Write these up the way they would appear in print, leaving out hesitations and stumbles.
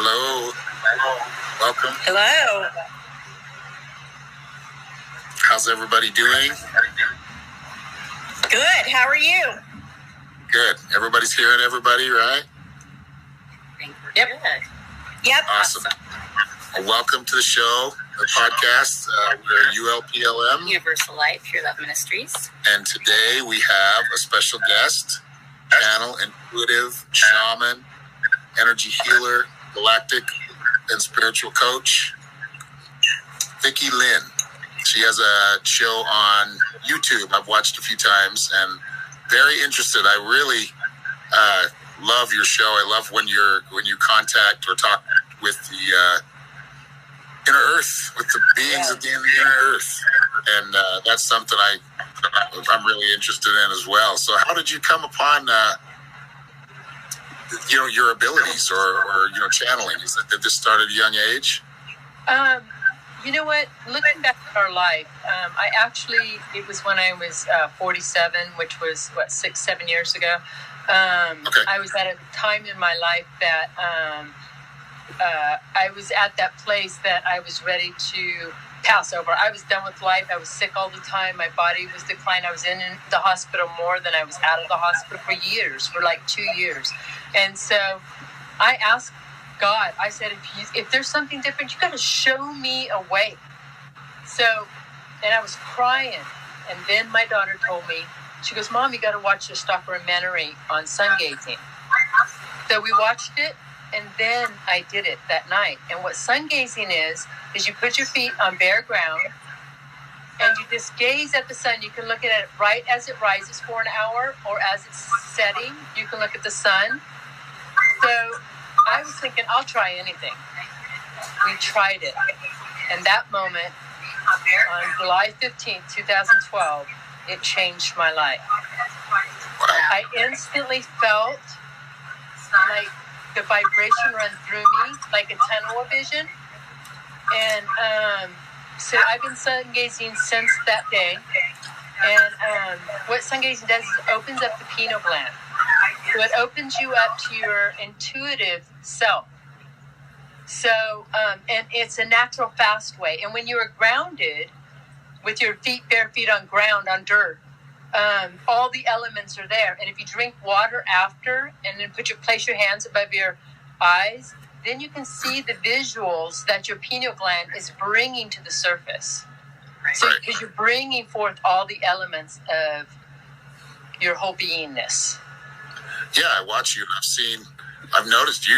Hello. Welcome. Hello. How's everybody doing? Good. How are you? Good. Everybody's hearing everybody, right? Yep. Yep. Awesome. Well, welcome to the show, the podcast. We're ULPLM. Universal Life, Pure Love Ministries. And today we have a special guest, channel intuitive, shaman, energy healer, galactic and spiritual coach, Vickie Lynn. She has a show on YouTube I've watched a few times and very interested. I really love your show. I love when you contact or talk with the inner earth, with the beings at the end of the inner earth. And that's something I'm really interested in as well. So how did you come upon your abilities or channeling? Did this start at a young age? You know what? Looking back at our life, it was when I was 47, which was 6-7 years ago. Okay. I was at a time in my life that I was at that place that I was ready to pass over. I was done with life. I was sick all the time. My body was declined. I was in the hospital more than I was out of the hospital for like 2 years. And so I asked God, I said, if there's something different, you got to show me a way. So, and I was crying. And then my daughter told me, she goes, Mom, you got to watch this documentary on sun gazing. So we watched it, and then I did it that night. And what sun gazing is you put your feet on bare ground, and you just gaze at the sun. You can look at it right as it rises for an hour, or as it's setting. You can look at the sun. So I was thinking, I'll try anything. We tried it. And that moment, on July 15th, 2012, it changed my life. I instantly felt like the vibration run through me, like a tunnel vision. And so I've been sun gazing since that day. And what sun gazing does is it opens up the pineal gland. So it opens you up to your intuitive self. So, and it's a natural, fast way. And when you are grounded, with your bare feet on ground, on dirt, all the elements are there. And if you drink water after, and then place your hands above your eyes, then you can see the visuals that your pineal gland is bringing to the surface. Right. So, because you're bringing forth all the elements of your whole beingness. Yeah, I watch you. I've noticed you.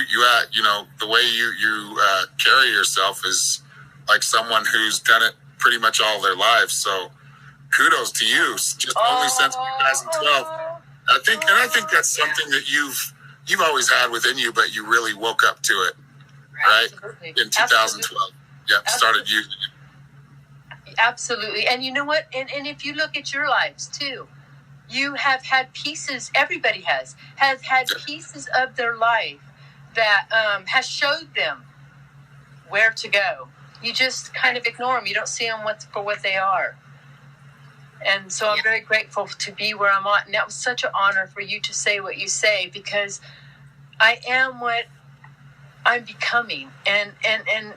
The way you carry yourself is like someone who's done it pretty much all their lives. So, kudos to you. Just only since 2012. I think that's something that you've always had within you, but you really woke up to it, right? Absolutely. In 2012. Yeah, started using it. Absolutely. And you know what? And if you look at your lives too, you have had pieces, everybody has had pieces of their life that has showed them where to go. You just kind of ignore them. You don't see them for what they are. And so I'm very grateful to be where I'm at. And that was such an honor for you to say what you say, because I am what I'm becoming. And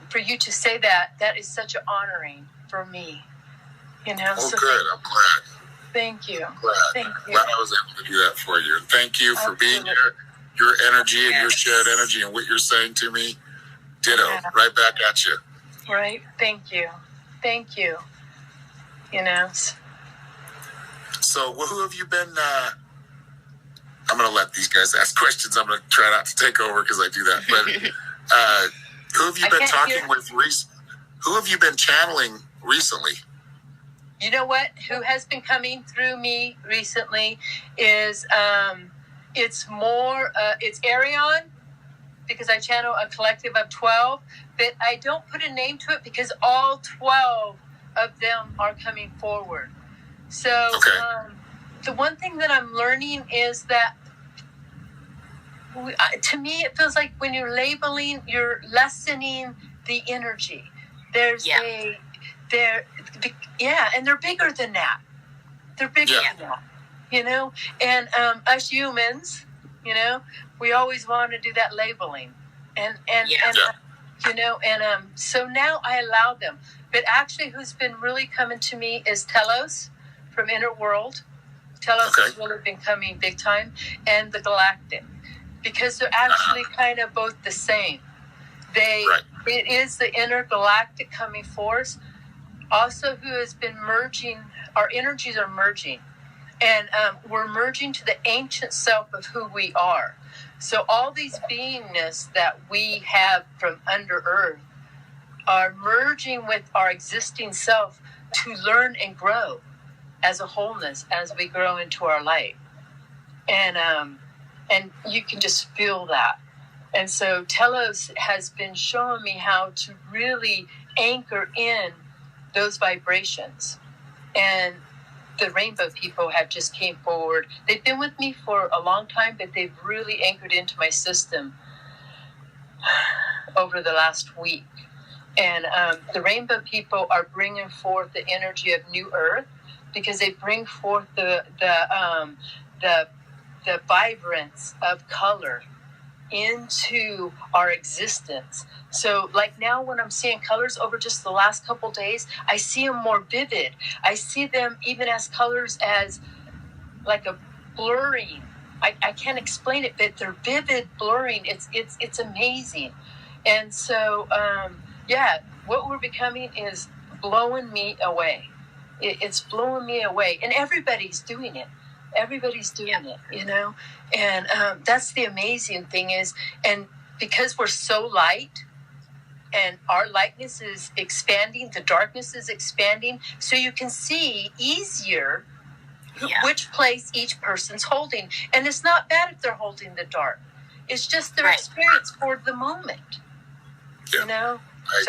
for you to say that is such an honoring for me. Oh, So good. I'm glad. Thank you. Glad I was able to do that for you. And thank you for being here. Your energy and your shared energy and what you're saying to me. Ditto. Yeah. Right back at you. Right. Thank you. So who have you been... I'm going to let these guys ask questions. I'm going to try not to take over because I do that. But who have you been talking with recently? Who have you been channeling recently? You know what? Who has been coming through me recently is, it's Arion, because I channel a collective of 12, but I don't put a name to it because all 12 of them are coming forward. So the one thing that I'm learning is that to me, it feels like when you're labeling, you're lessening the energy. And they're bigger than that. They're bigger than that, and us humans, we always want to do that labeling. And Yeah. so now I allow them. But actually, who's been really coming to me is Telos from Inner World. Telos has really been coming big time, and the Galactic, because they're actually kind of both the same. It is the intergalactic coming force, also who has been merging. Our energies are merging, and we're merging to the ancient self of who we are. So all these beingness that we have from under earth are merging with our existing self to learn and grow as a wholeness as we grow into our light. And you can just feel that. And so Telos has been showing me how to really anchor in those vibrations. And the rainbow people have just came forward. They've been with me for a long time, but they've really anchored into my system over the last week. And the rainbow people are bringing forth the energy of New Earth, because they bring forth the vibrance of color into our existence. So like now when I'm seeing colors over just the last couple days, I see them more vivid. I see them even as colors as like a blurring. I can't explain it, but they're vivid blurring. It's amazing. And so what we're becoming is blowing me away. It's blowing me away, and everybody's doing it. Everybody's doing it, and that's the amazing thing is, and because we're so light and our lightness is expanding, the darkness is expanding, so you can see easier which place each person's holding. And it's not bad if they're holding the dark. It's just their experience for the moment, So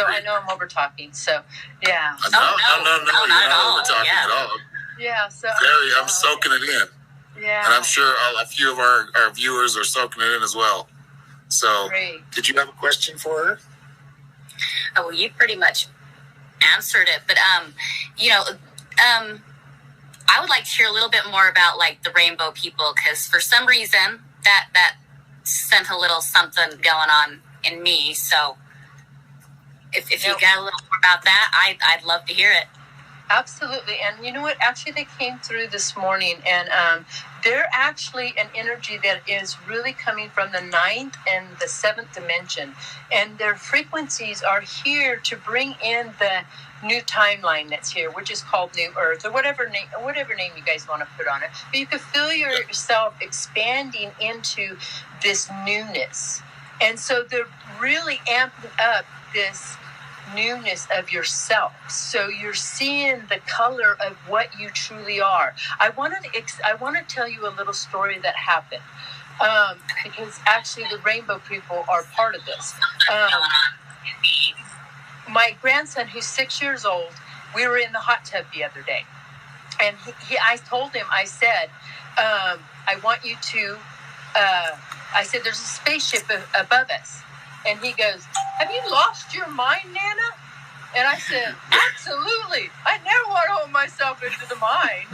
I know I'm over talking. So yeah. No, you're not over talking at all. Yeah. So I'm soaking it in. Yeah. And I'm sure a few of our viewers are soaking it in as well. So, Did you have a question for her? Oh, well, you pretty much answered it, but I would like to hear a little bit more about like the rainbow people, because for some reason that sent a little something going on in me. So if you got a little more about that, I'd love to hear it. Absolutely. And you know what? Actually, they came through this morning, and they're actually an energy that is really coming from the 9th and the 7th dimension. And their frequencies are here to bring in the new timeline that's here, which is called New Earth, or whatever name you guys want to put on it. But you can feel yourself expanding into this newness. And so they're really amping up this newness of yourself, so you're seeing the color of what you truly are. I want to tell you a little story that happened, because actually the rainbow people are part of this. My grandson, who's 6 years old, we were in the hot tub the other day, and I told him, I said, I want you to, I said, there's a spaceship above us. And he goes, have you lost your mind, Nana? And I said, absolutely. I never want to hold myself into the mind.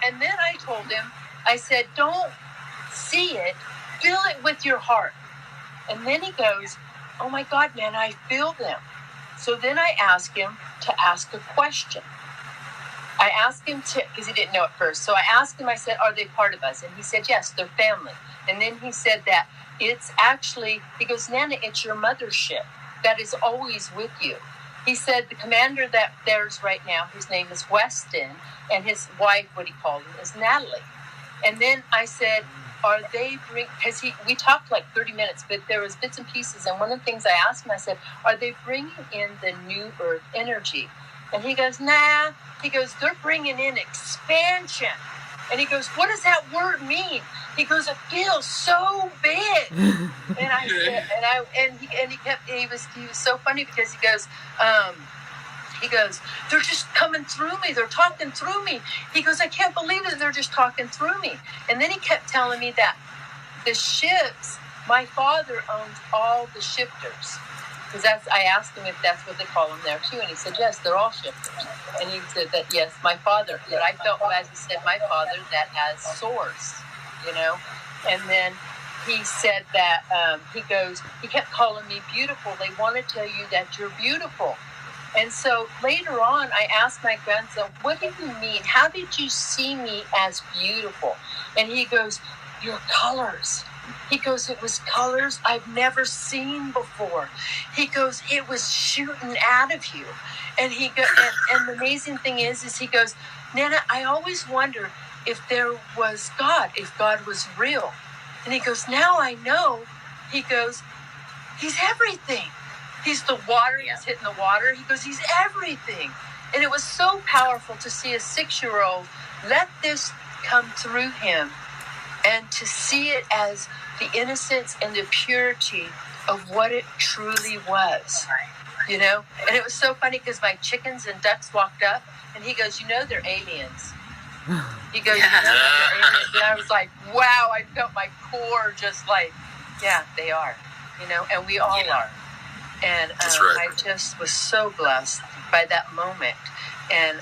and then I told him, I said, don't see it, feel it with your heart. And then he goes, oh my God, Nana, I feel them. So then I asked him to ask a question. I asked him because he didn't know at first. So I asked him, I said, are they part of us? And he said, yes, they're family. And then he said that it's actually, he goes, Nana, it's your mothership that is always with you. He said the commander that there's right now, his name is Weston, and his wife, what he called him, is Natalie. And then I said, are they because we talked like 30 minutes, but there was bits and pieces. And one of the things I asked him, I said, are they bringing in the new earth energy? And he goes, nah. He goes, they're bringing in expansion. And he goes, what does that word mean? He goes, it feels so big. And I said, he was so funny because he goes, they're just coming through me. They're talking through me. He goes, I can't believe it. They're just talking through me. And then he kept telling me that the ships, my father owns all the shifters. Because I asked him if that's what they call them there too, and he said, yes, they're all shifters. And he said that, yes, my father, that I felt, as he said, my father that has source, And then he said that he kept calling me beautiful. They want to tell you that you're beautiful. And so later on, I asked my grandson, what did you mean? How did you see me as beautiful? And he goes, your colors. He goes, it was colors I've never seen before. He goes, it was shooting out of you. And he goes, and the amazing thing is he goes, Nana, I always wondered if there was God, if God was real. And he goes, now I know. He goes, he's everything. He's the water, he's hitting the water. He goes, he's everything. And it was so powerful to see a 6-year-old let this come through him and to see it as the innocence and the purity of what it truly was, you know? And it was so funny because my chickens and ducks walked up and he goes, you know, they're aliens. He goes, you know, they're aliens. And I was like, wow, I felt my core just like, yeah, they are, you know, and we all are. And I just was so blessed by that moment. And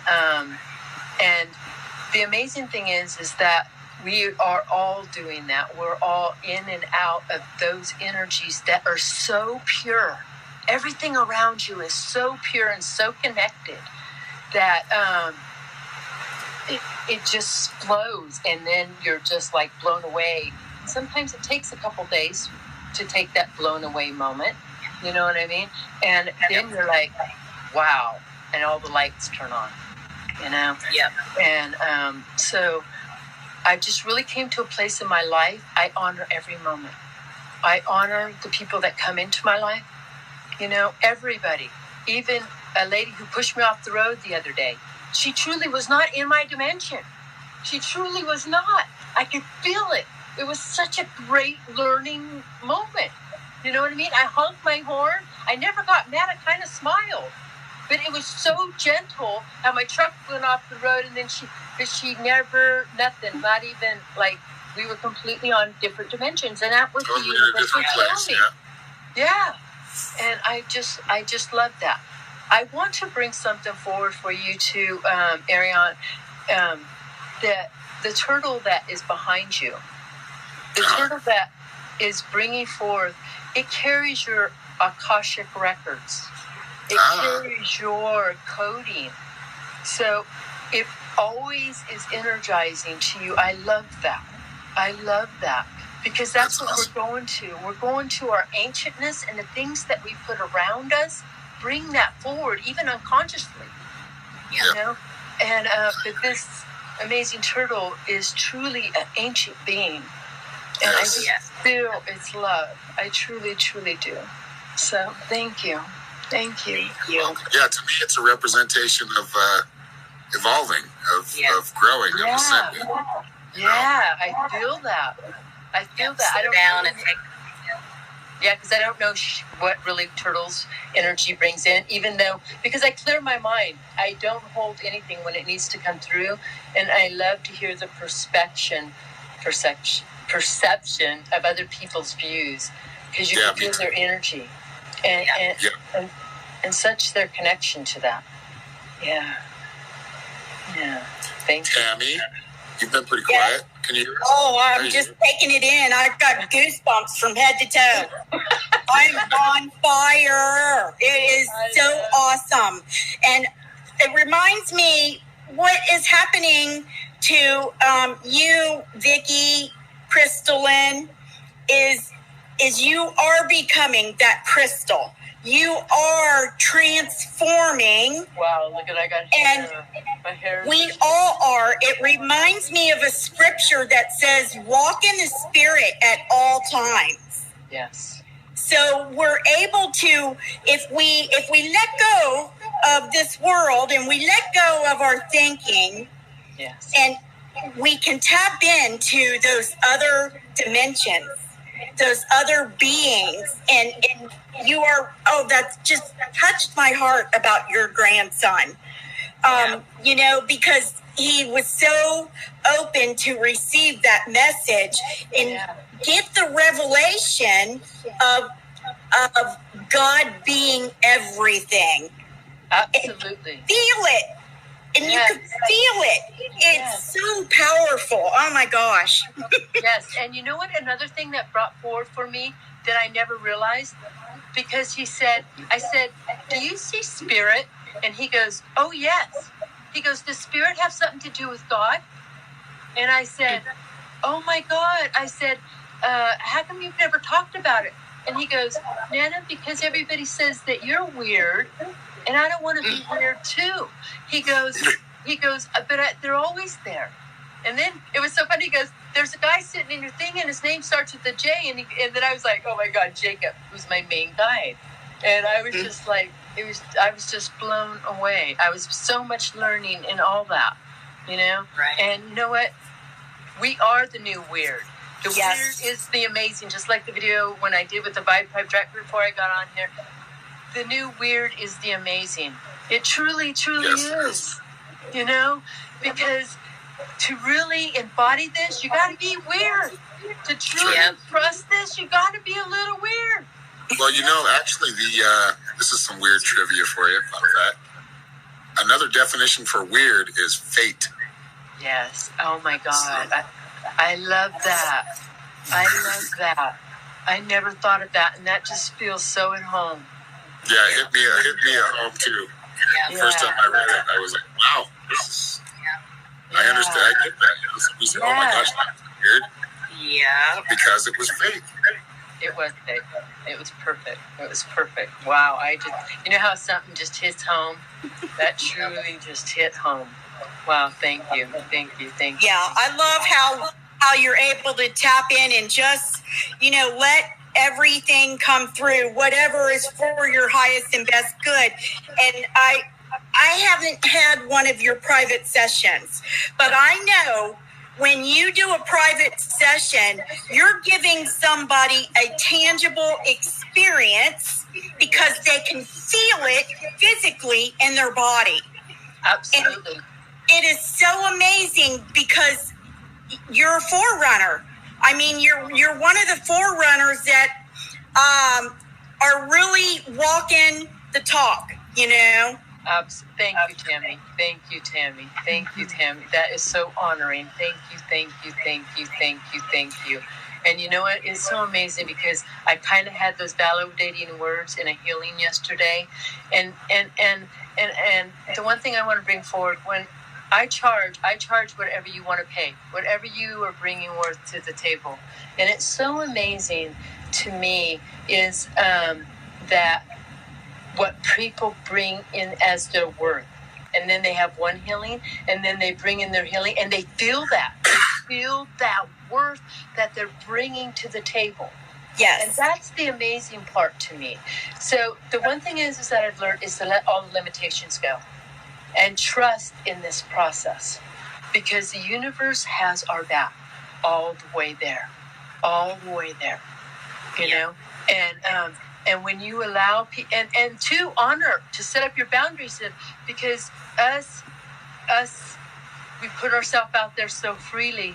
the amazing thing is that we are all doing that. We're all in and out of those energies that are so pure. Everything around you is so pure and so connected that it just flows, and then you're just like blown away. Sometimes it takes a couple days to take that blown away moment. You know what I mean? And then you're like, wow. And all the lights turn on, you know? Yep. And so I just really came to a place in my life. I honor every moment. I honor the people that come into my life. You know, everybody. Even a lady who pushed me off the road the other day. She truly was not in my dimension. She truly was not. I could feel it. It was such a great learning moment. You know what I mean? I honked my horn. I never got mad. I kind of smiled. But it was so gentle how my truck went off the road, and then she never, nothing, not even, like, we were completely on different dimensions. And that was the universe would tell me. Yeah. And I just love that. I want to bring something forward for you too, Ariane. The turtle that is behind you, the turtle that is bringing forth, it carries your Akashic records. It carries your coding. So it always is energizing to you. I love that. I love that. Because that's what we're going to. We're going to our ancientness, and the things that we put around us, bring that forward, even unconsciously. You know? And but this amazing turtle is truly an ancient being. And I just feel its love. I truly, truly do. So thank you. Thank you. Well, yeah, to me, it's a representation of evolving, of growing, of ascending. Yeah, I feel that. I feel that. I don't know. Yeah, because I don't know what really turtle's energy brings in, even though, because I clear my mind. I don't hold anything when it needs to come through. And I love to hear the perception of other people's views, because you can feel their energy and such their connection to that. Yeah. Thank you. Tammy, you've been pretty quiet. Can you hear us? Oh, I'm just taking it in. I've got goosebumps from head to toe. I'm on fire. It is so awesome. And it reminds me what is happening to you, Vickie Crystalynn, is you are becoming that crystal. You are transforming. Wow, look at I got hair. My hair. We all are. It reminds me of a scripture that says, walk in the spirit at all times. Yes. So we're able to, if we let go of this world and we let go of our thinking, and we can tap into those other dimensions, those other beings, and you are, that just touched my heart about your grandson. You know, because he was so open to receive that message and get the revelation of God being everything. Absolutely. Feel it. And you can feel it. It's so powerful. Oh my gosh. Yes. And you know what? Another thing that brought forward for me that I never realized, because I said, do you see spirit? And he goes, oh, yes. He goes, does spirit have something to do with God? And I said, oh my God. I said, how come you've never talked about it? And he goes, Nana, because everybody says that you're weird, and I don't want to be weird too. He goes, but they're always there. And then it was so funny. He goes, there's a guy sitting in your thing, and his name starts with a J. And then I was like, oh my God, Jacob, who's my main guide. And I was just like, I was just blown away. I was so much learning in all that, Right. And you know what? We are the new weird. The weird is the amazing, just like the video when I did with the Vibe Tribe director before I got on here. The new weird is the amazing. It truly, truly is. Because to really embody this, you got to be weird. To truly trust this, you got to be a little weird. Well, actually, this is some weird trivia for you. Fun fact. Another definition for weird is fate. Yes. Oh my God. I love that. I love that. I never thought of that, and that just feels so at home. Yeah, it hit me at home too. Yeah. First time I read it, I was like, wow, this is. I understand. I get that. We said, oh my gosh, that's weird. Yeah. Because it was fate. It was fate. It was perfect. It was perfect. Wow. How something just hits home? That truly just hit home. Wow. Thank you. Thank you. Thank you. Yeah. I love how you're able to tap in and just, let everything come through, whatever is for your highest and best good. And I haven't had one of your private sessions, but I know when you do a private session, you're giving somebody a tangible experience because they can feel it physically in their body. Absolutely. And it is so amazing because you're a forerunner. I mean, you're one of the forerunners that are really walking the talk, Thank you, Tammy. Thank you, Tammy. Thank you, Tammy. That is so honoring. Thank you, thank you, thank you, thank you, thank you. And you know what? It's so amazing because I kind of had those validating words in a healing yesterday. And the one thing I want to bring forward, when I charge whatever you want to pay, whatever you are bringing worth to the table. And it's so amazing to me is that what people bring in as their worth. And then they have one healing, and then they bring in their healing, and they feel that. They feel that worth that they're bringing to the table. Yes. And that's the amazing part to me. So the one thing is that I've learned is to let all the limitations go and trust in this process, because the universe has our back all the way there, you know? And when you allow and to honor, to set up your boundaries, because us, we put ourselves out there so freely,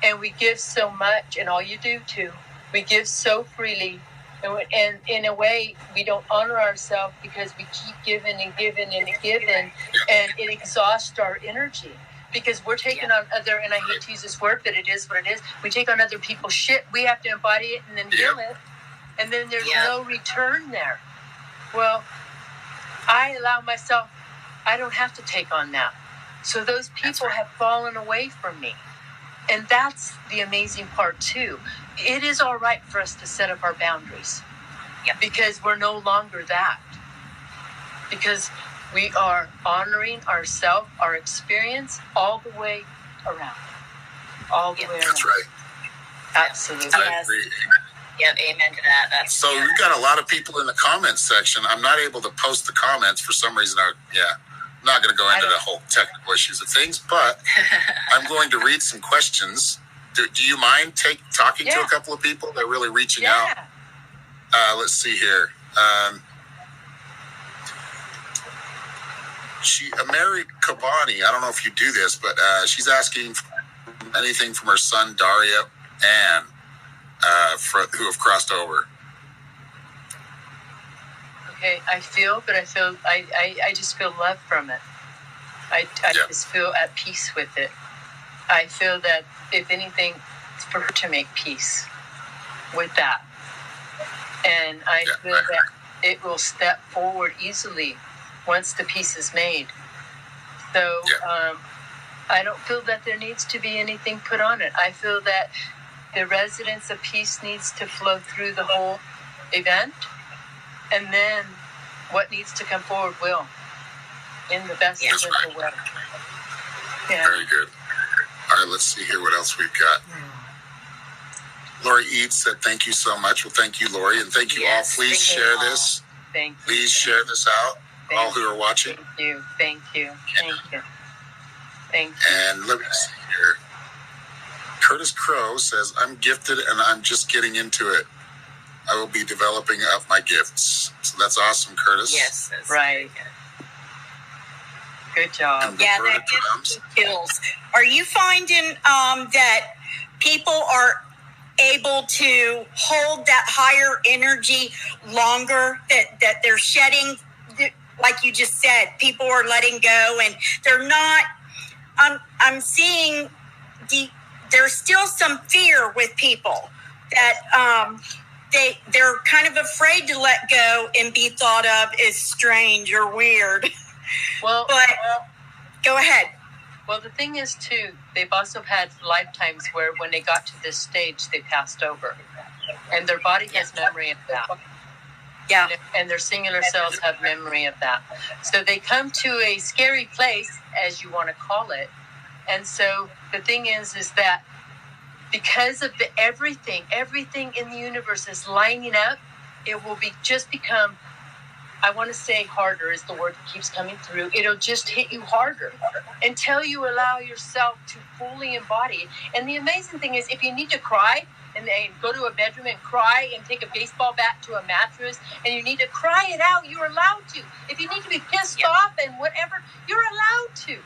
and we give so much, and all you do too, we give so freely, and in a way, we don't honor ourselves because we keep giving and giving and giving, and it exhausts our energy. Because we're taking on other, and I hate to use this word, but it is what it is. We take on other people's shit. We have to embody it and then heal it. And then there's no return there. Well, I allow myself, I don't have to take on that. So those people have fallen away from me. And that's the amazing part too. It is all right for us to set up our boundaries. Because we're no longer that. Because we are honoring ourselves, our experience, all the way around. All the way around. That's right. Absolutely. I agree. Yep, amen to that. So we've got a lot of people in the comments section. I'm not able to post the comments for some reason. I'm not going to go into the whole technical issues of things, but I'm going to read some questions. Do you mind talking to a couple of people? They're really reaching out. Let's see here. Mary Kabani, I don't know if you do this, but she's asking anything from her son Daria and who have crossed over. Okay, I just feel love from it. I just feel at peace with it. I feel that, if anything, it's for her to make peace with that. And I feel that it will step forward easily once the peace is made. So I don't feel that there needs to be anything put on it. I feel that the residence of peace needs to flow through the whole event. And then what needs to come forward will, in the best simple way. Yeah. Very good. All right, let's see here what else we've got. Lori Eads said, thank you so much. Well, thank you, Lori, and thank you all. Please share this. Thank you. Please share this out, all who are watching. Thank you. Thank you. Thank you. Thank you. And let me see here. Curtis Crow says, I'm gifted and I'm just getting into it. I will be developing up my gifts. So that's awesome, Curtis. Yes. That's right. Good job. Yeah, that gives skills. Are you finding that people are able to hold that higher energy longer, that they're shedding, like you just said, people are letting go and they're not, I'm seeing there's still some fear with people that they're kind of afraid to let go and be thought of as strange or weird. Well, go ahead. Well, the thing is, too, they've also had lifetimes where when they got to this stage, they passed over. And their body has memory of that. Yeah. And their singular cells have memory of that. So they come to a scary place, as you want to call it. And so the thing is that because of everything in the universe is lining up, it will just become, I want to say harder is the word that keeps coming through. It'll just hit you harder until you allow yourself to fully embody it. And the amazing thing is, if you need to cry and go to a bedroom and cry and take a baseball bat to a mattress and you need to cry it out, you're allowed to. If you need to be pissed off and whatever, you're allowed to.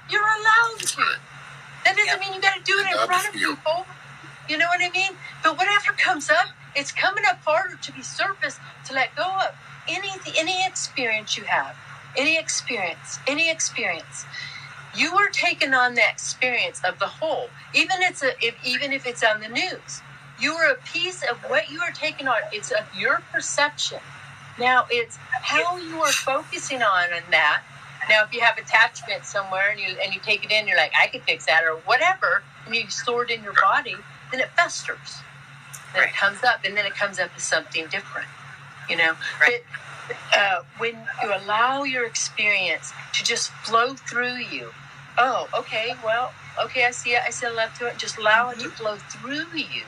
You're allowed to. That doesn't mean you got to do it in front of people. You know what I mean? But whatever comes up, it's coming up harder to be surfaced, to let go of. Any experience you have, any experience, you are taking on the experience of the whole. Even if it's on the news, you are a piece of what you are taking on. It's of your perception. Now it's how you are focusing on that. Now, if you have attachment somewhere and you take it in, you're like, I could fix that or whatever, and you store it in your body, then it festers. Then it comes up, and then it comes up as something different. You know, but when you allow your experience to just flow through you, I see it, I said love to it, just allow it to flow through you,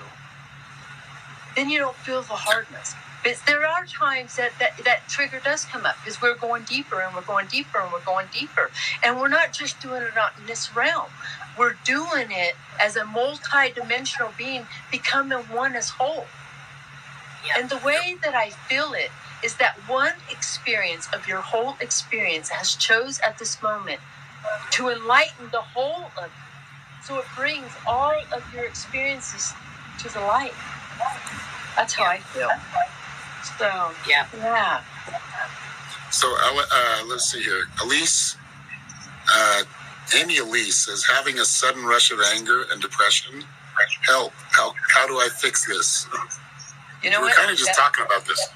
then you don't feel the hardness. But there are times that trigger does come up because we're going deeper and we're going deeper and we're going deeper. And we're not just doing it in this realm. We're doing it as a multi-dimensional being, becoming one as whole. Yep. And the way that I feel it is that one experience of your whole experience has chose at this moment to enlighten the whole of it. So it brings all of your experiences to the light. That's how I feel. So, yeah. So, let's see here. Amy Elise says, having a sudden rush of anger and depression. Help. How do I fix this? You know We're kind of just talking about this.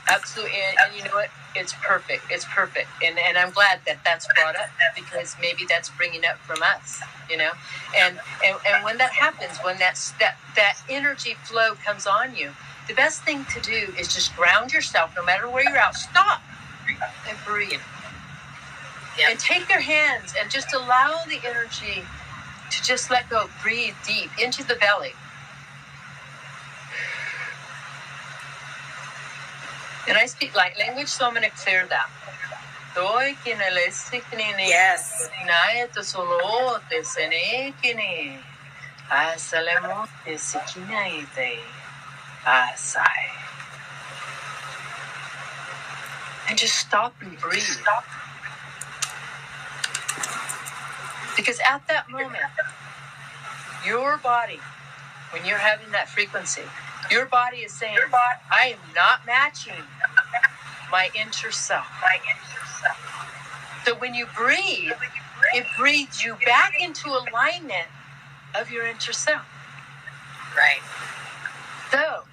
Absolutely. And you know what? It's perfect. It's perfect. And I'm glad that that's brought up because maybe that's bringing up from us, you know? And when that happens, when that energy flow comes on you, the best thing to do is just ground yourself, no matter where you're at. Stop and breathe. Yep. And take your hands and just allow the energy to just let go. Breathe deep into the belly. And I speak light language, so I'm going to clear that. Yes. And just stop and breathe. Because at that moment, your body, when you're having that frequency, your body is saying, I am not matching my inner self. So when you breathe, it breathes you back into alignment of your inner self. Right. So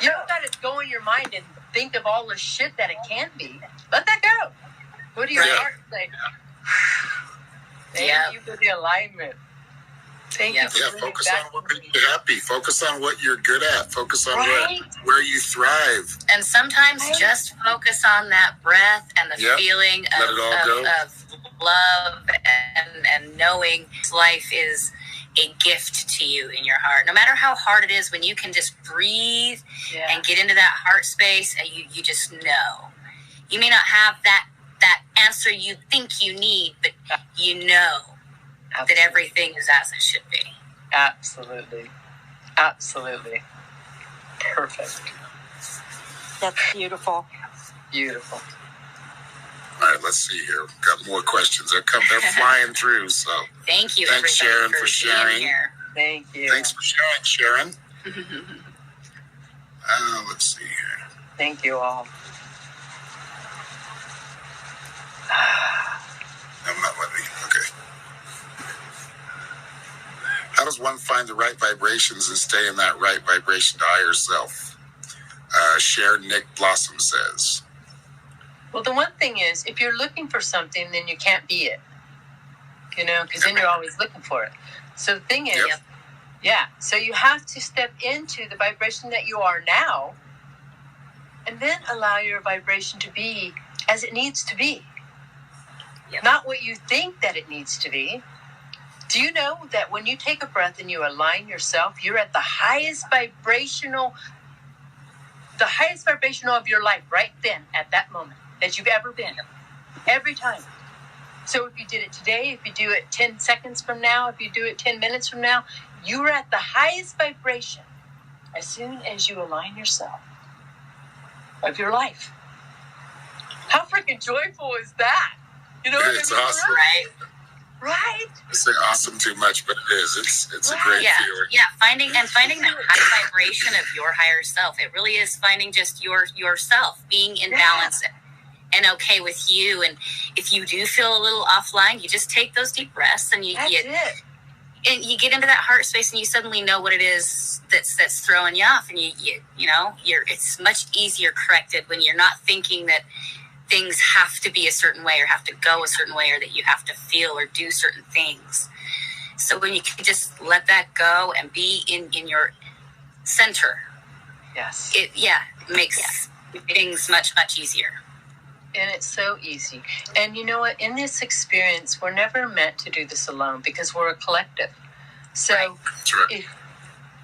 you don't got to go in your mind and think of all the shit that it can be. Let that go. Go to your heart and say, thank you for the alignment. Thank you for focus on what makes you happy. Focus on what you're good at. Focus on where you thrive. And sometimes just focus on that breath and the feeling of love and knowing life is a gift to you in your heart. No matter how hard it is, when you can just breathe and get into that heart space, and you just know. You may not have that answer you think you need, but you know that everything is as it should be. Absolutely. Absolutely. Perfect. That's beautiful. Beautiful. All right, let's see here. Got more questions. They're flying through. So thank you, thanks, Sharon, for sharing. Thank you. Thanks for sharing, Sharon. Let's see here. Thank you all. I'm not letting me. Okay. How does one find the right vibrations and stay in that right vibration to higher self? Nick Blossom says. Well, the one thing is, if you're looking for something, then you can't be it. Because then you're always looking for it. So the thing is, so you have to step into the vibration that you are now, and then allow your vibration to be as it needs to be. Yep. Not what you think that it needs to be. Do you know that when you take a breath and you align yourself, you're at the highest vibrational of your life right then, at that moment, that you've ever been. Every time. So if you did it today, if you do it 10 seconds from now, if you do it 10 minutes from now, you are at the highest vibration as soon as you align yourself of your life. How freaking joyful is that? You know what I mean? It's awesome. Right? I say awesome too much, but it is. It's a great feeling. Yeah, finding that high vibration of your higher self. It really is finding just yourself, being in balance and okay with you. And if you do feel a little offline, you just take those deep breaths and you get into that heart space, and you suddenly know what it is that's throwing you off, and it's much easier corrected when you're not thinking that things have to be a certain way or have to go a certain way or that you have to feel or do certain things. So when you can just let that go and be in your center, it makes things much, much easier. And it's so easy. And you know what? In this experience, we're never meant to do this alone because we're a collective. So if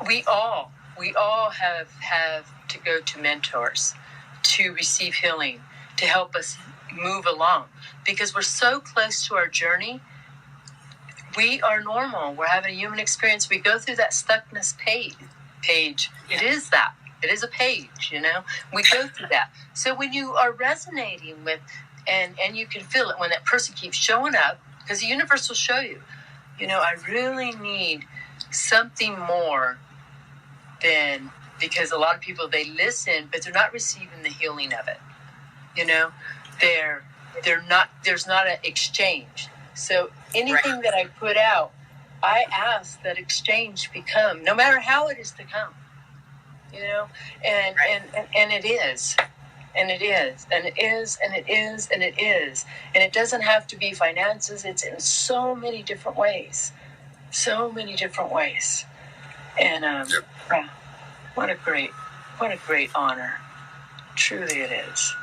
we all have to go to mentors to receive healing, to help us move along, because we're so close to our journey. We are normal. We're having a human experience. We go through that stuckness page. It is that. It is a page, We go through that. So when you are resonating with, and you can feel it when that person keeps showing up, because the universe will show you, I really need something more than, because a lot of people, they listen, but they're not receiving the healing of it. There's not an exchange. So anything that I put out, I ask that exchange become, no matter how it is to come, and it is, and it is, and it is, and it is, and it is. And it doesn't have to be finances. It's in so many different ways. And, what a great honor. Truly it is.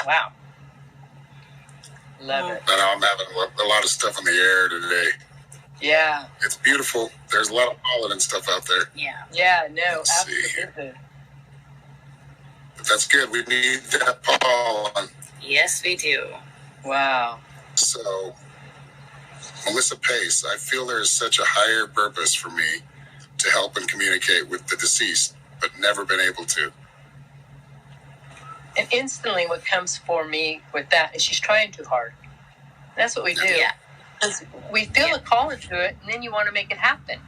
Wow. Love it. I'm having a lot of stuff in the air today. Yeah. It's beautiful. There's a lot of pollen and stuff out there. Yeah, no, absolutely. But that's good. We need that pollen. Yes, we do. Wow. So, Melissa Pace, I feel there is such a higher purpose for me to help and communicate with the deceased, but never been able to. And instantly what comes for me with that is she's trying too hard. That's what we do. Yeah. We feel a calling to it, and then you want to make it happen.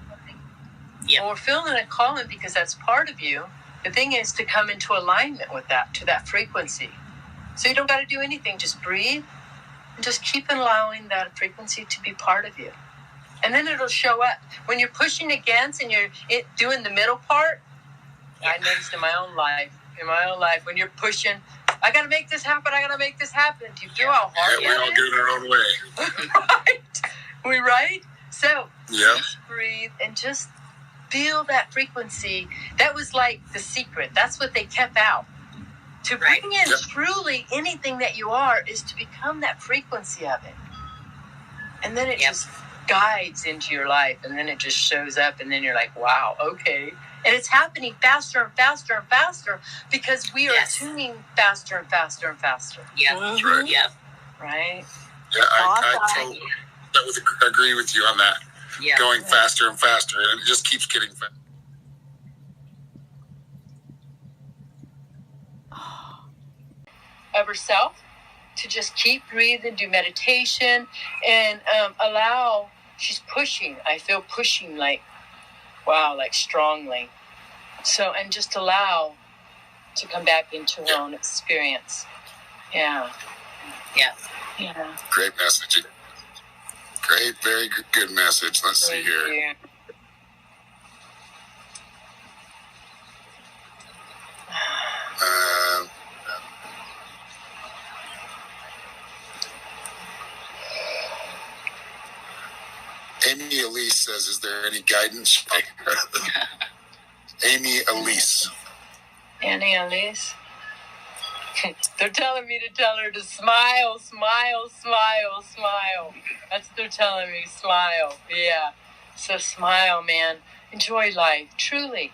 Yeah. Well, we're feeling a calling because that's part of you. The thing is to come into alignment with that, to that frequency. So you don't got to do anything. Just breathe and just keep allowing that frequency to be part of you. And then it'll show up. When you're pushing against and you're doing the middle part, I noticed in my own life, when you're pushing, I got to make this happen. Do you feel how hard we all get in our own way. Right? Right? So yeah. just breathe and just feel that frequency. That was like the secret. That's what they kept out. To bring in truly anything that you are is to become that frequency of it. And then it just guides into your life, and then it just shows up, and then you're like, wow, okay. And it's happening faster and faster and faster because we are tuning faster and faster and faster. Yeah. Right. Yeah. Right? Yeah, I totally agree with you on that. Yeah. Going faster and faster, and it just keeps getting faster. Of herself to just keep breathing, do meditation, and allow. She's pushing. I feel pushing like strongly. So, and just allow to come back into her own experience. Yeah. Great message. Great, very good message. Let's see here. Yeah. Amy Elise says, is there any guidance? Amy Elise. Annie Elise. They're telling me to tell her to smile, smile, smile, smile. That's what they're telling me, smile. Yeah. So smile, man. Enjoy life. Truly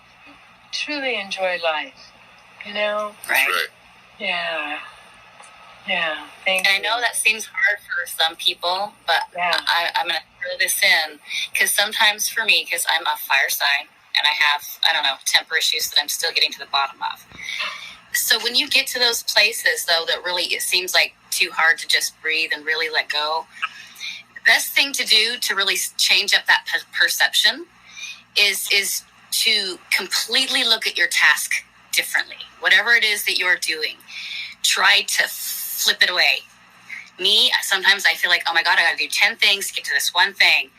enjoy life. You know? Right. Yeah. Thank you. And I know that seems hard for some people, but I'm going to throw this in because sometimes for me, because I'm a fire sign and I have, temper issues that I'm still getting to the bottom of. So when you get to those places, though, that really it seems like too hard to just breathe and really let go, the best thing to do to really change up that perception is to completely look at your task differently. Whatever it is that you're doing, try to flip it away. Me, sometimes I feel like, oh my God, I got to do 10 things to get to this one thing.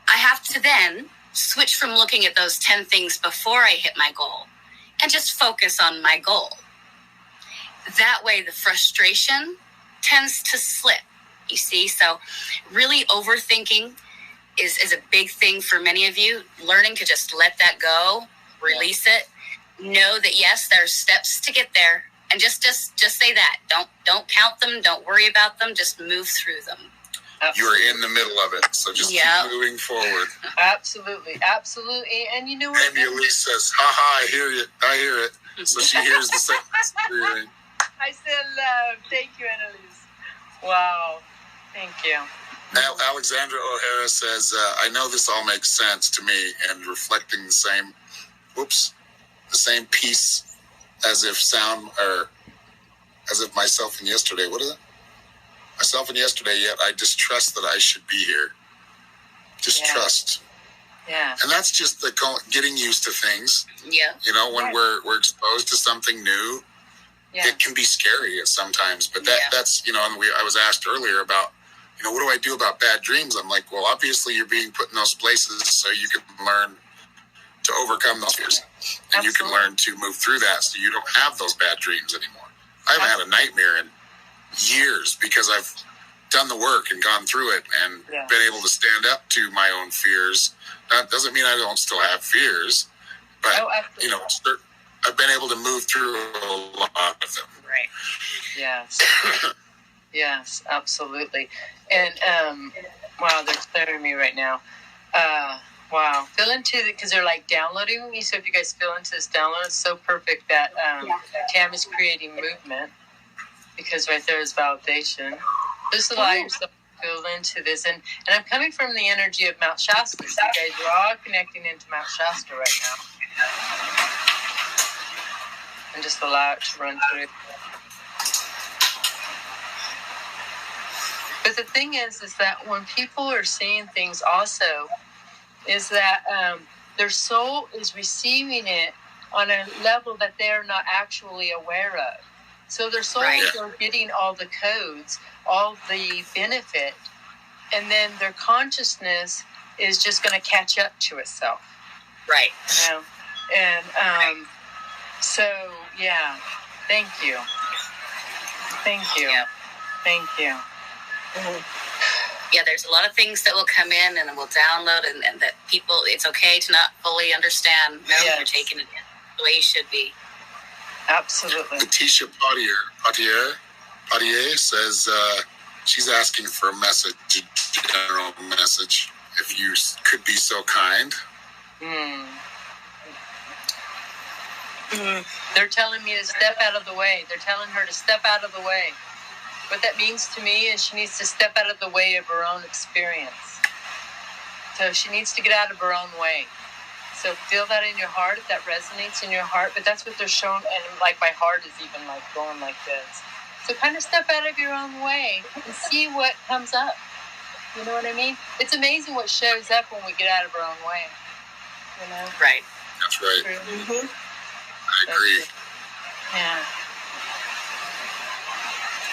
I have to then switch from looking at those 10 things before I hit my goal and just focus on my goal. That way, the frustration tends to slip, you see? So really overthinking is a big thing for many of you. Learning to just let that go, release it, know that, yes, there's steps to get there. And just say that. Don't count them. Don't worry about them. Just move through them. You're in the middle of it, so just keep moving forward. Absolutely. And you know what? Amy Elise says, "Ha, I hear it." So she hears the same. I said love. Thank you, Annalise. Wow. Thank you. Now, Alexandra O'Hara says, "I know this all makes sense to me, and reflecting the same piece." As if myself and yesterday. What is it? Myself and yesterday, yet I distrust that I should be here. Distrust. Yeah. And that's just the getting used to things. Yeah. You know, when we're exposed to something new, it can be scary sometimes. But that's, and I was asked earlier about, what do I do about bad dreams? I'm like, well, obviously you're being put in those places so you can learn to overcome those fears. And you can learn to move through that so you don't have those bad dreams anymore. I haven't had a nightmare in years because I've done the work and gone through it and been able to stand up to my own fears. That doesn't mean I don't still have fears, but, I've been able to move through a lot of them. Right. Yes. Yes, absolutely. And, wow, they're clearing me right now. Wow. Feel into it because they're like downloading me. So if you guys feel into this download, it's so perfect that Tam is creating movement because right there is validation. Just allow yourself to feel into this. And I'm coming from the energy of Mount Shasta. So you guys are all connecting into Mount Shasta right now. And just allow it to run through. But the thing is that when people are seeing things also, is that their soul is receiving it on a level that they're not actually aware of. So their souls Right. are getting all the codes, all the benefit, and then their consciousness is just going to catch up to itself. Right. You know? And so, yeah, thank you. Thank you. Yeah. Thank you. Yeah, there's a lot of things that will come in and we'll download, and that people, it's okay to not fully understand. No, Yes. you're taking it the way you should be. Absolutely. Letitia Potier says she's asking for a message, a general message, if you could be so kind. They're telling me to step out of the way. They're telling her to step out of the way. What that means to me is she needs to step out of the way of her own experience. So she needs to get out of her own way. So feel that in your heart, if that resonates in your heart. But that's what they're showing, and like my heart is even like going like this. So kind of step out of your own way and see what comes up. You know what I mean? It's amazing what shows up when we get out of our own way. You know? Right. That's right. Mm-hmm. I agree. Yeah.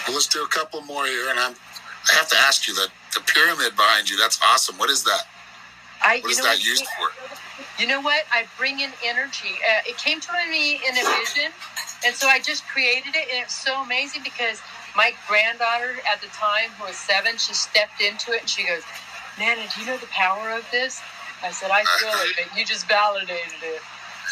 Well, let's do a couple more here, and I have to ask you that the pyramid behind you, that's awesome. What is that? What is that used for? You know what? I bring in energy. It came to me in a vision, and so I just created it, and it's so amazing because my granddaughter at the time, who was 7, she stepped into it, and she goes, "Nana, do you know the power of this?" I said, "I feel it, but you just validated it."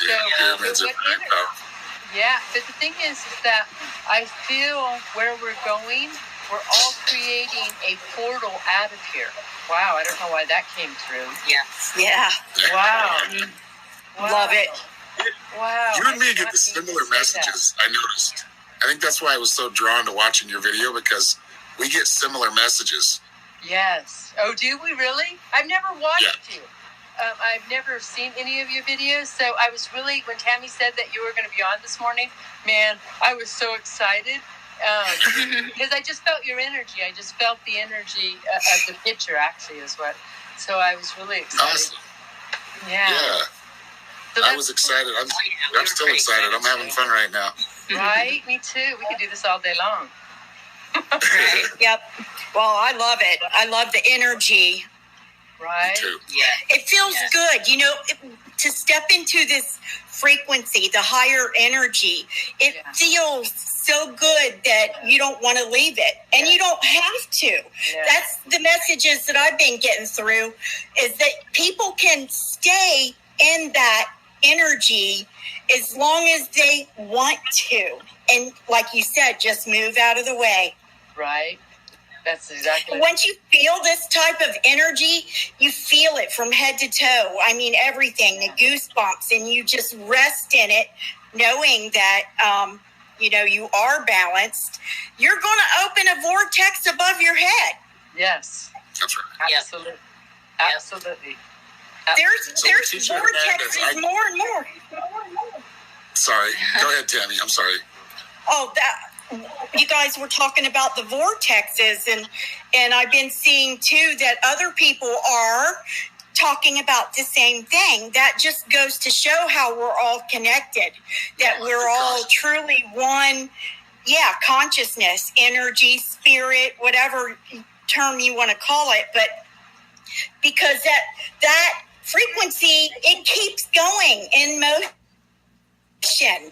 Yeah, pyramids are very powerful. Yeah, but the thing is that I feel where we're going, we're all creating a portal out of here. Wow, I don't know why that came through. Yeah. Yeah. Wow. Love it. Wow. You and me get the similar messages, I noticed. I think that's why I was so drawn to watching your video, because we get similar messages. Yes. Oh, do we really? I've never watched you. I've never seen any of your videos, so I was really, when Tammy said that you were going to be on this morning, man, I was so excited because I just felt your energy. I just felt the energy of the picture, actually, is what. So I was really excited. Awesome. Yeah. So I was excited. I'm still excited. I'm having fun right now. Right? Me too. We could do this all day long. Right. Yep. Well, I love it. I love the energy. Right? Me too. Yeah. It feels good, to step into this frequency, the higher energy. It feels so good that you don't want to leave it, and you don't have to. Yeah. That's the messages that I've been getting through, is that people can stay in that energy as long as they want to. And like you said, just move out of the way. Right? That's exactly. Once you feel this type of energy, you feel it from head to toe. I mean, everything, the goosebumps, and you just rest in it, knowing that, you are balanced. You're going to open a vortex above your head. Yes. That's right. Absolutely. Absolutely. There's So vortexes more and more. Sorry. Go ahead, Tammy. I'm sorry. Oh, you guys were talking about the vortexes, and I've been seeing too that other people are talking about the same thing. That just goes to show how we're all connected, that we're all truly one, consciousness, energy, spirit, whatever term you want to call it, but because that frequency, it keeps going in motion.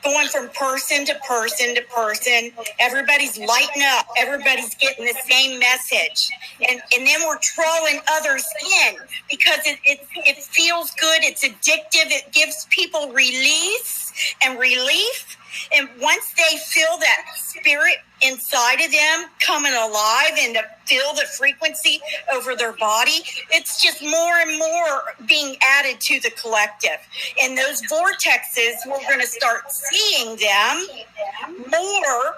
Going from person to person to person. Everybody's lighting up. Everybody's getting the same message. And then we're drawing others in because it feels good. It's addictive. It gives people release and relief. And once they feel that spirit inside of them coming alive and to feel the frequency over their body, it's just more and more being added to the collective. And those vortexes, we're going to start seeing them more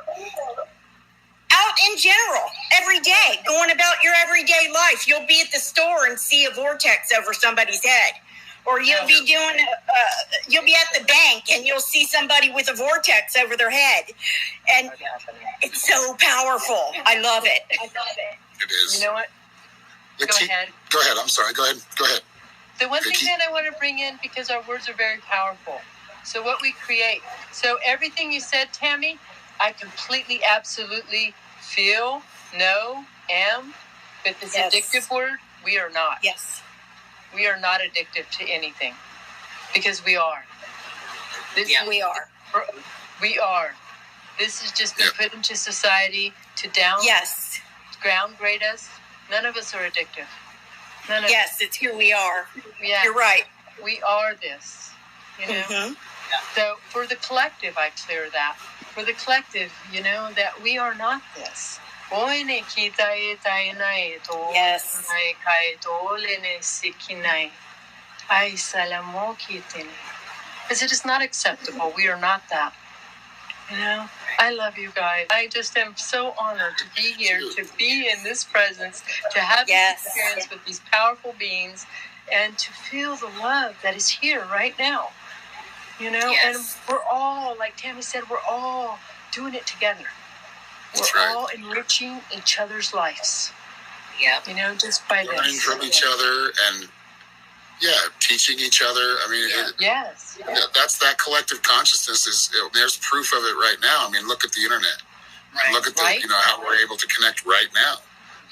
out in general, every day, going about your everyday life. You'll be at the store and see a vortex over somebody's head. Or you'll be you'll be at the bank and you'll see somebody with a vortex over their head. And it's so powerful. I love it. It is. You know what? Go ahead. Go ahead. I'm sorry. Go ahead. The one thing Vickie? that I want to bring in, because our words are very powerful. So what we create. So everything you said, Tammy, I completely, absolutely feel, know, am. But this addictive word, we are not. Yes. We are not addictive to anything because we are. We are. We are. This has just been put into society to downgrade us. None of us are addictive. None of us. It's who we are. Yeah. You're right. We are this. You know? Mm-hmm. So for the collective, I clear that. For the collective, you know, that we are not this. Yes. Because it is not acceptable. We are not that. You know, I love you guys. I just am so honored to be here, to be in this presence, to have this experience with these powerful beings, and to feel the love that is here right now. You know, and we're all, like Tammy said, we're all doing it together. We're all enriching each other's lives. Yeah. You know, just by learning this. from each other and teaching each other. I mean, that's that collective consciousness. There's proof of it right now. I mean, look at the internet. And look at the, how we're able to connect right now.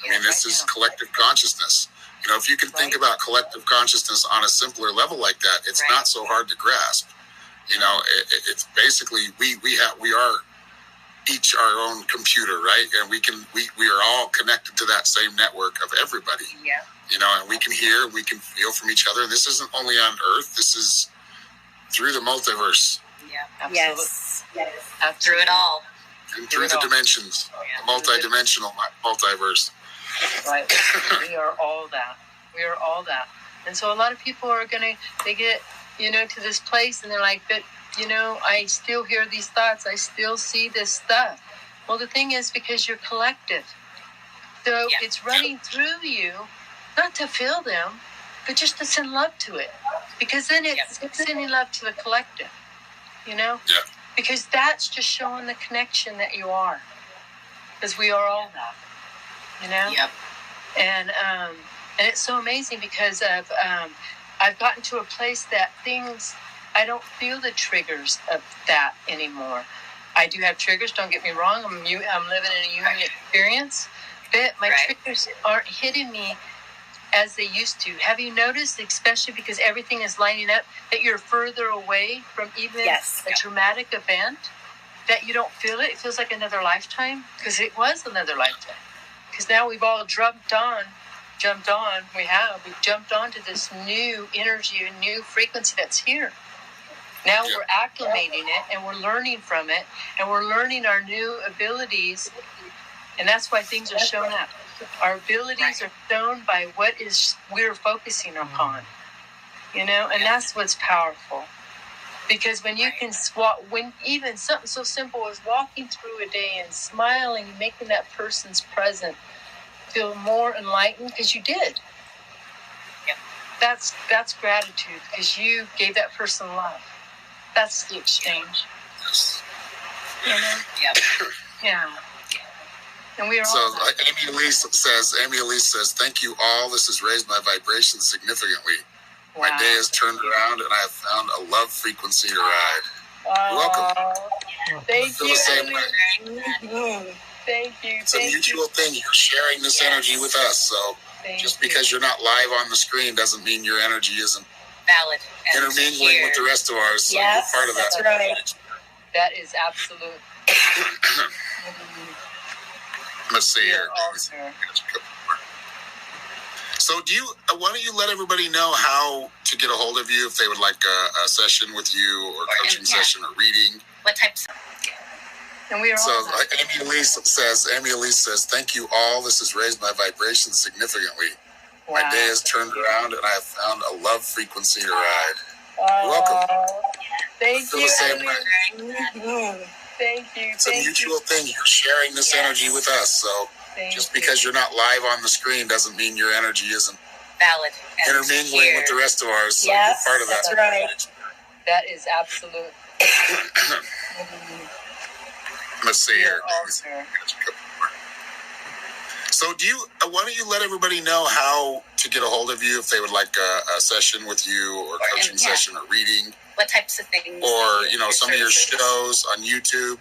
I mean, this is collective consciousness. You know, if you can think about collective consciousness on a simpler level like that, it's not so hard to grasp. You know, it's basically we are each our own computer, right? And we are all connected to that same network of everybody. Yeah. You know, and we can hear, we can feel from each other. This isn't only on Earth. This is through the multiverse. Yeah. Absolutely. Yes. Through it all. And through the dimensions, the multidimensional multiverse. Right. We are all that. We are all that. And so a lot of people are they get, you know, to this place and they're like, but, you know, I still hear these thoughts. I still see this stuff. Well, the thing is because you're collective. So it's running through you, not to feel them, but just to send love to it. Because then it's sending love to the collective, you know? Yeah. Because that's just showing the connection that you are. Because we are all that, you know? Yep. And it's so amazing because I've gotten to a place that I don't feel the triggers of that anymore. I do have triggers, don't get me wrong. I'm living in a human experience, but my triggers aren't hitting me as they used to. Have you noticed, especially because everything is lining up, that you're further away from even a traumatic event, that you don't feel it? It feels like another lifetime, because it was another lifetime. Because now we've all jumped on to this new energy, a new frequency that's here. Now we're acclimating it, and we're learning from it, and we're learning our new abilities, and that's why things are shown up. Our abilities are shown by what we're focusing upon, you know, and that's what's powerful. Because when you can when even something so simple as walking through a day and smiling and making that person's present feel more enlightened, because you did. Yep. That's gratitude, because you gave that person love. That's the exchange. Yes. You know? Yep. Yeah. And we are So all that. Amy Elise says, thank you all. This has raised my vibration significantly. Wow. My day has turned around and I have found a love frequency to ride. You're welcome. Thank Feel you. the same way. Thank you. It's a mutual thing. You're sharing this energy with us. So just because you're not live on the screen doesn't mean your energy isn't Valid. intermingling with the rest of ours. So you're part of that. That's right. That is absolute. Let's see here. Awesome. So why don't you let everybody know how to get a hold of you if they would like a session with you or coaching session or reading? What types? And we are So all that. Amy Elise says, thank you all. This has raised my vibration significantly. Wow. My day has turned around and I have found a love frequency to ride. You're welcome. Thank Feel you. the same way. Thank you. It's a mutual thing. You're sharing this energy with us. So just because you're not live on the screen doesn't mean your energy isn't Valid. intermingling with the rest of ours. So you're part of that. That's right. That is absolute. Let's see here. Awesome. So why don't you let everybody know how to get a hold of you if they would like a session with you or coaching session or reading What types of things? or, some of your shows on YouTube?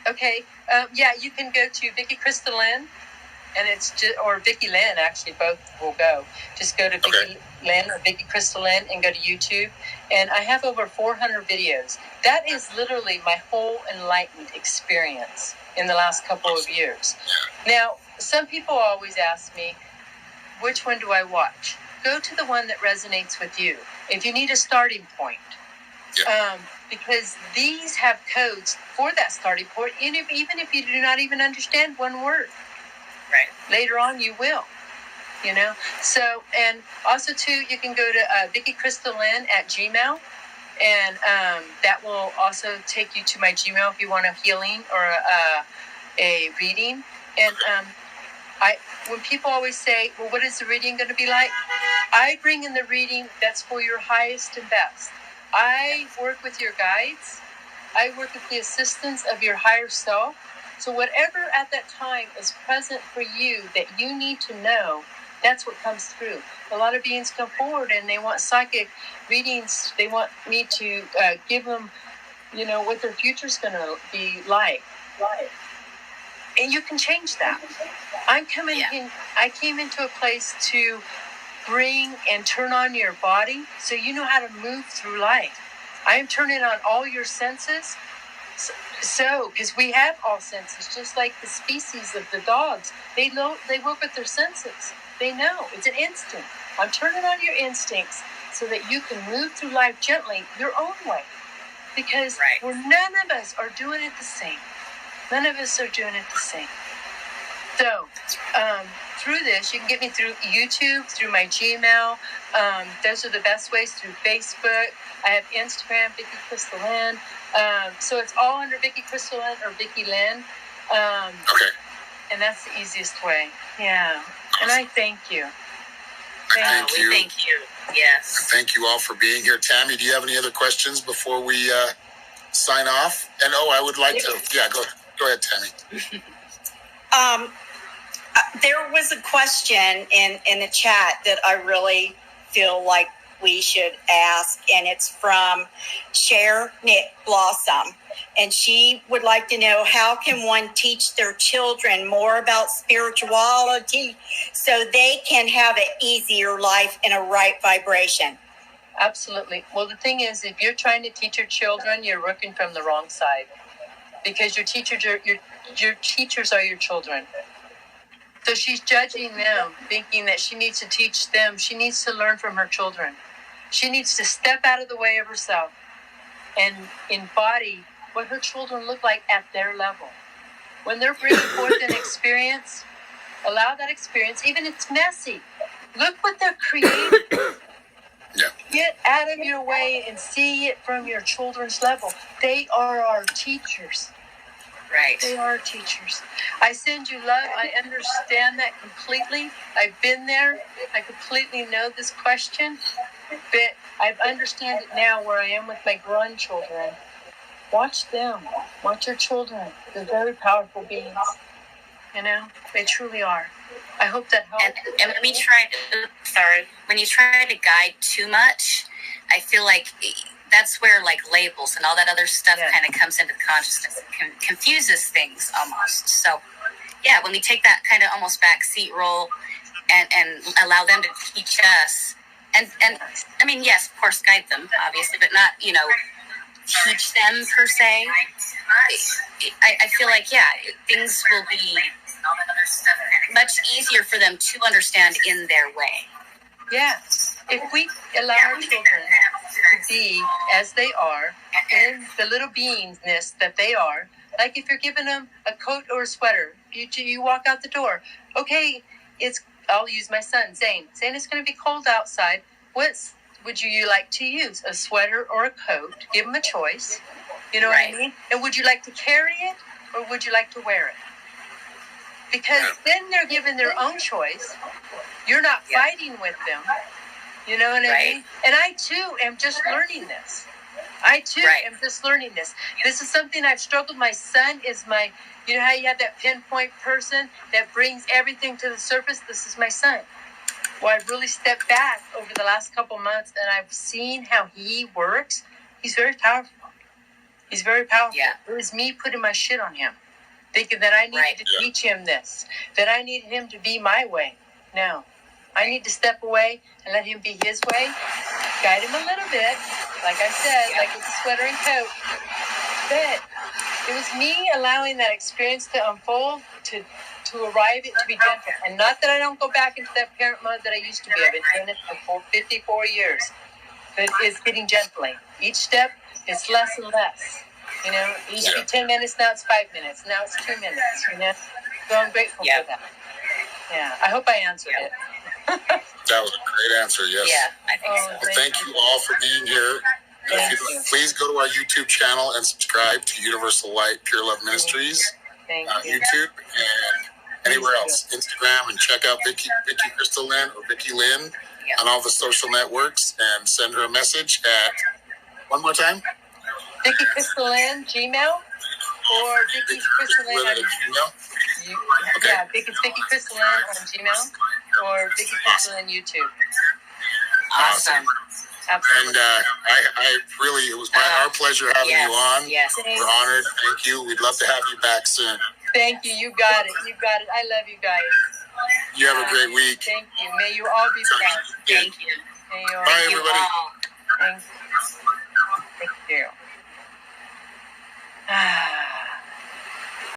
Okay. Yeah, you can go to Vickie Crystalynn, and it's just, or Vickie Lynn, actually, both will go. Just go to Vickie Lynn or Vickie Crystalynn and go to YouTube. And I have over 400 videos. That is literally my whole enlightened experience in the last couple of years. Now, some people always ask me, which one do I watch? Go to the one that resonates with you. If you need a starting point. Because these have codes for that starting point, even if you do not even understand one word. Right. Later on, you will. So, and also too, you can go to Vickie Crystalynn at Gmail, and that will also take you to my Gmail if you want a healing or a reading. And when people always say, well, what is the reading going to be like? I bring in the reading that's for your highest and best. I work with your guides. I work with the assistance of your higher self. So whatever at that time is present for you that you need to know, that's what comes through. A lot of beings come forward and they want psychic readings. They want me to give them, what their future's going to be like. Right. And you can change that. I came into a place to bring and turn on your body so you know how to move through life. I am turning on all your senses. So, because we have all senses, just like the species of the dogs, they work with their senses. They know. It's an instinct. I'm turning on your instincts so that you can move through life gently your own way. Because none of us are doing it the same. None of us are doing it the same. So, through this, you can get me through YouTube, through my Gmail. Those are the best ways, through Facebook. I have Instagram, Vickie Crystalynn. So it's all under Vickie Crystalynn or Vickie Lynn. And that's the easiest way. Yeah. And I thank you. Thank you. Thank you. Yes. And thank you all for being here. Tammy, do you have any other questions before we sign off? And I would like to. Yeah, go ahead, Tammy. There was a question in the chat that I really feel like we should ask, and it's from Cher Nick Blossom. And she would like to know, how can one teach their children more about spirituality so they can have an easier life in a right vibration? Absolutely. Well, the thing is, if you're trying to teach your children, you're working from the wrong side, because your teachers are your children. So she's judging them, thinking that she needs to teach them. She needs to learn from her children. She needs to step out of the way of herself and embody what her children look like at their level. When they're bringing forth an experience, allow that experience, even if it's messy. Look what they're creating. Get out of your way and see it from your children's level. They are our teachers. Right. They are teachers. I send you love. I understand that completely. I've been there. I completely know this question. But I understand it now where I am with my grandchildren. Watch them. Watch your children. They're very powerful beings. They truly are. I hope that helps. And when you try to guide too much, I feel like that's where labels and all that other stuff kind of comes into consciousness and confuses things almost. So, when we take that kind of almost backseat role and allow them to teach us, and I mean, yes, of course, guide them, obviously, but not, teach them per se. I feel like, things will be much easier for them to understand in their way. Yeah. If we allow our children to be as they are, in the little beingness that they are, like if you're giving them a coat or a sweater, you walk out the door. Okay, I'll use my son, Zane. Zane, it's going to be cold outside. What would you like to use, a sweater or a coat? Give them a choice. You know what I mean? And would you like to carry it or would you like to wear it? Because then they're given their own choice. You're not fighting with them. You know what I mean? And I too am just learning this. Am just learning this. This is something I've struggled. My son is how you have that pinpoint person that brings everything to the surface? This is my son. Well, I've really stepped back over the last couple months and I've seen how he works. He's very powerful. He's very powerful. Yeah. It was me putting my shit on him, thinking that I needed to teach him this, that I needed him to be my way. No, I need to step away and let him be his way, guide him a little bit, like I said, like with the sweater and coat. But it was me allowing that experience to unfold, to arrive it to be gentle. And not that I don't go back into that parent mode that I used to be. I've been doing it for 54 years. But it's getting gently. Each step is less and less. You know, it used to be 10 minutes, now it's 5 minutes. Now it's 2 minutes, you know. So I'm grateful for that. Yeah, I hope I answered it. That was a great answer, yes. Yeah, I think so. Well, thank you all for being here. And if you please go to our YouTube channel and subscribe to Universal Light Pure Love Ministries on YouTube and anywhere else, Instagram, and check out Vickie Crystalynn or Vickie Lynn on all the social networks and send her a message at, one more time? Vickie Crystalynn, Gmail, or Vickie Crystalynn on Gmail? Okay. Yeah, it's Vickie Crystalynn on Gmail or Vickie Crystalynn YouTube. Awesome. Absolutely. And I really, it was our pleasure having you on. Yes. We're honored. Thank you. We'd love to have you back soon. Thank you. You got it. You got it. I love you guys. You have a great week. Thank you. May you all be blessed. Thank you. May you all Bye, You everybody. all. Thank you.